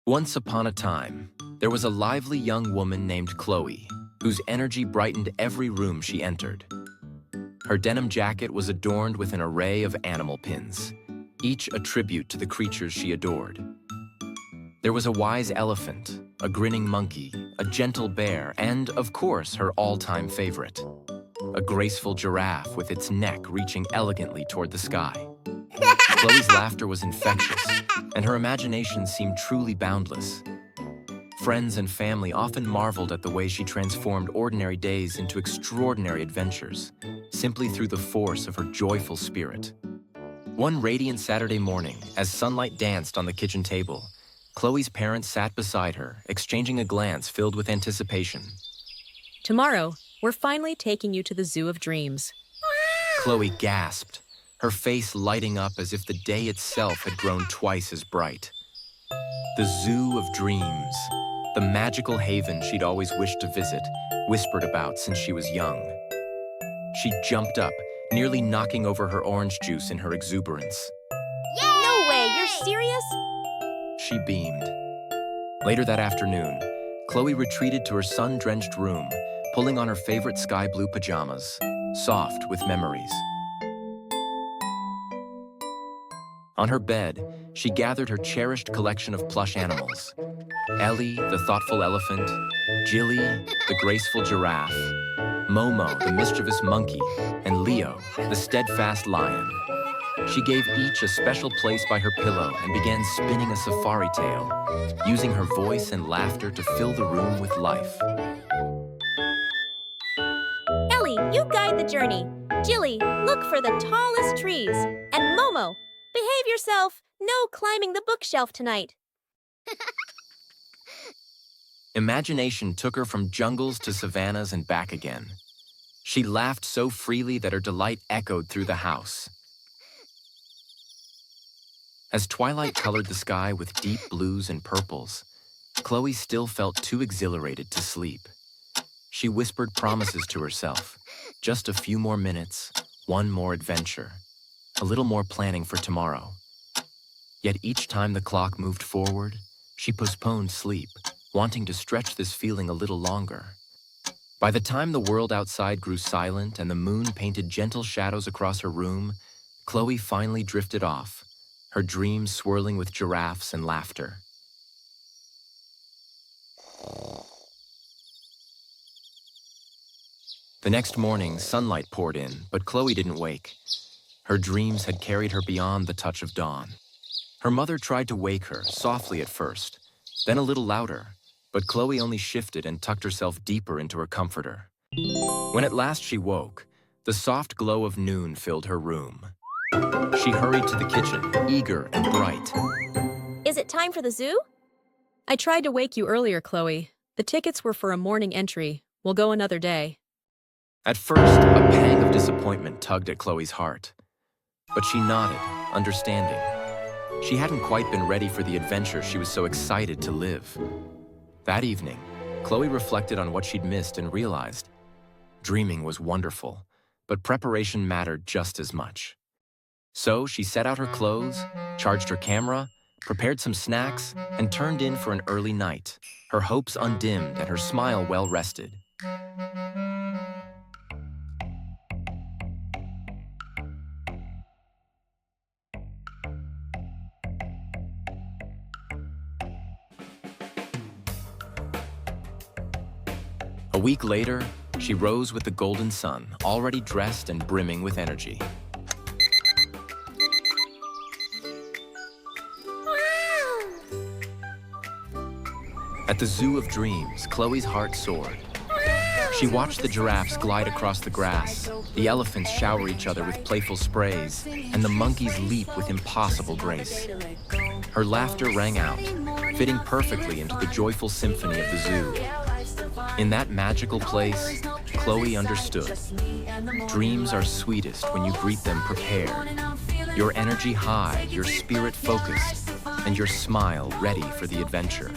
Once upon a time, there was a lively young woman named Chloe, whose energy brightened every room she entered. Her denim jacket was adorned with an array of animal pins, each a tribute to the creatures she adored. There was a wise elephant, a grinning monkey, a gentle bear, and, of course, her all-time favorite, a graceful giraffe with its neck reaching elegantly toward the sky. Chloe's laughter was infectious, and her imagination seemed truly boundless. Friends and family often marveled at the way she transformed ordinary days into extraordinary adventures, simply through the force of her joyful spirit. One radiant Saturday morning, as sunlight danced on the kitchen table, Chloe's parents sat beside her, exchanging a glance filled with anticipation. Tomorrow, we're finally taking you to the Zoo of Dreams. Chloe gasped, her face lighting up as if the day itself had grown twice as bright. The Zoo of Dreams, the magical haven she'd always wished to visit, whispered about since she was young. She jumped up, nearly knocking over her orange juice in her exuberance. No way, you're serious? She beamed. Later that afternoon, Chloe retreated to her sun-drenched room, pulling on her favorite sky blue pajamas, soft with memories. On her bed, she gathered her cherished collection of plush animals. Ellie, the thoughtful elephant, Jilly, the graceful giraffe, Momo, the mischievous monkey, and Leo, the steadfast lion. She gave each a special place by her pillow and began spinning a safari tale, using her voice and laughter to fill the room with life. Ellie, you guide the journey. Jilly, look for the tallest trees. And Momo, behave yourself. No climbing the bookshelf tonight. Imagination took her from jungles to savannas and back again. She laughed so freely that her delight echoed through the house. As twilight colored the sky with deep blues and purples, Chloe still felt too exhilarated to sleep. She whispered promises to herself. Just a few more minutes, one more adventure, a little more planning for tomorrow. Yet each time the clock moved forward, she postponed sleep, wanting to stretch this feeling a little longer. By the time the world outside grew silent and the moon painted gentle shadows across her room, Chloe finally drifted off, her dreams swirling with giraffes and laughter. The next morning, sunlight poured in, but Chloe didn't wake. Her dreams had carried her beyond the touch of dawn. Her mother tried to wake her, softly at first, then a little louder, but Chloe only shifted and tucked herself deeper into her comforter. When at last she woke, the soft glow of noon filled her room. She hurried to the kitchen, eager and bright. Is it time for the zoo? I tried to wake you earlier, Chloe. The tickets were for a morning entry. We'll go another day. At first, a pang of disappointment tugged at Chloe's heart. But she nodded, understanding. She hadn't quite been ready for the adventure she was so excited to live. That evening, Chloe reflected on what she'd missed and realized dreaming was wonderful, but preparation mattered just as much. So she set out her clothes, charged her camera, prepared some snacks, and turned in for an early night, her hopes undimmed and her smile well rested. A week later, she rose with the golden sun, already dressed and brimming with energy. At the Zoo of Dreams, Chloe's heart soared. She watched the giraffes glide across the grass, the elephants shower each other with playful sprays, and the monkeys leap with impossible grace. Her laughter rang out, fitting perfectly into the joyful symphony of the zoo. In that magical place, Chloe understood. Dreams are sweetest when you greet them prepared. Your energy high, your spirit focused, and your smile ready for the adventure.